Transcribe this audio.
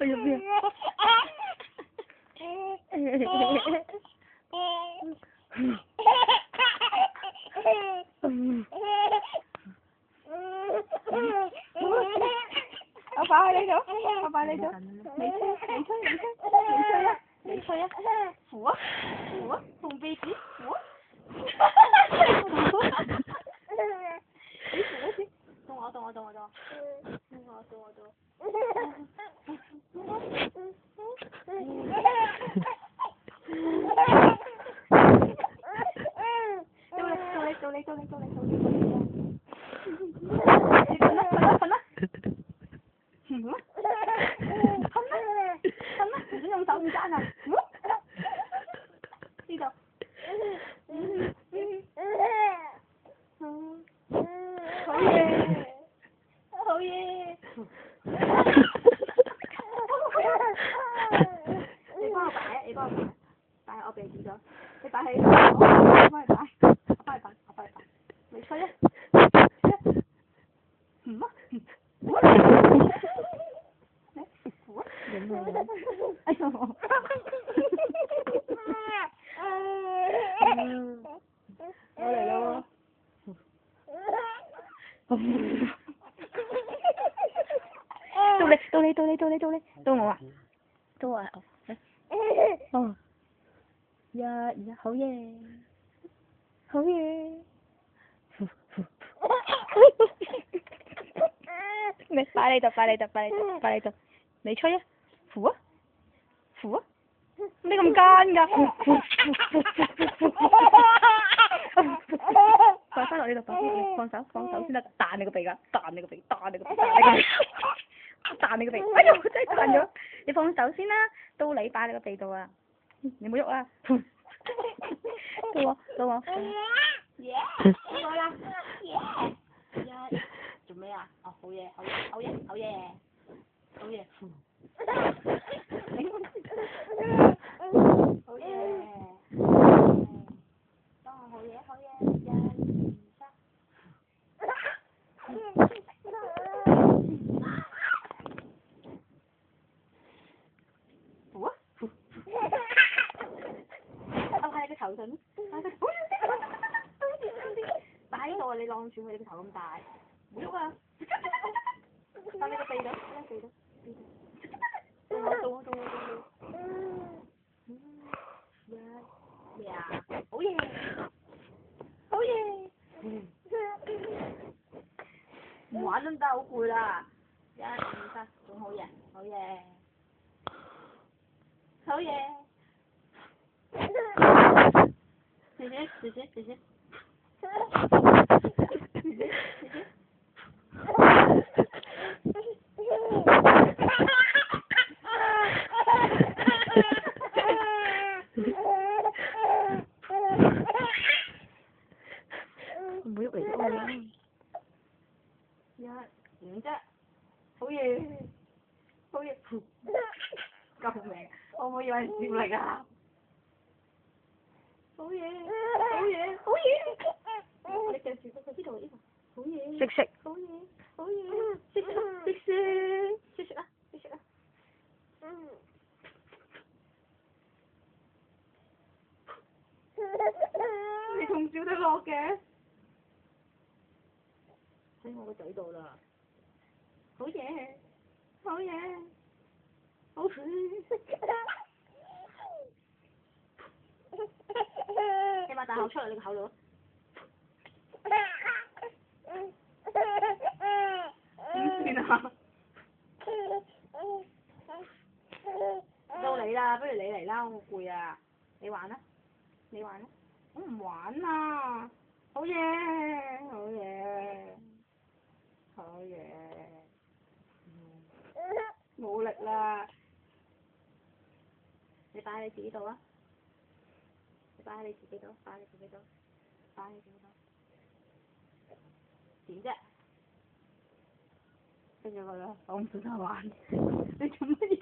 去咗邊啊？我擺喺呢度，我擺喺呢度，你吹啊！你吹啊！扶啊！扶啊！紅鼻子扶啊！你扶一次，到我。到你。瞓啦！噴啦！唔准用手咁爭啊！呢度。好嘢！你幫我擺喺我鼻子度。你擺喺我幫你擺。你吹啊！哎呦！我嚟咯！到你，到我啊！哦，呀，好嘢！你擺你度，你吹啊！扶啊！你咁奸㗎！擺翻落呢度，放手先得，彈你個鼻㗎，彈你個鼻！哎呦，真係彈咗！你放手先啦，到你擺你個鼻度啊！你冇喐啊！到我。好啦！做咩啊？哦，好嘢！好嘢！好嘢！當好嘢！扶啊！我喺你個頭上，擺喺度啊！你晾住佢，你個頭咁大，唔好喐啊！放你個鼻度，到我。咩啊？好嘢！唔玩都得，好攰啦。1、2、3，仲好嘢！謝謝。唔好喐嚟喐去啦！1、2啫，好嘢！救命！我唔可以揾人接力啊！好嘢！你記住，呢度，好嘢！識食！好嘢！識食啊！你仲笑得落嘅？喺我個嘴度啦！好嘢！你擘大口出嚟，你個口度。點算啊？到你啦，不如你嚟啦，我攰啊！你玩啦！我唔玩啊！好嘢！冇力啦！你擺喺你自己度啊！點啫？跟住佢啦，我唔想玩。你做乜嘢？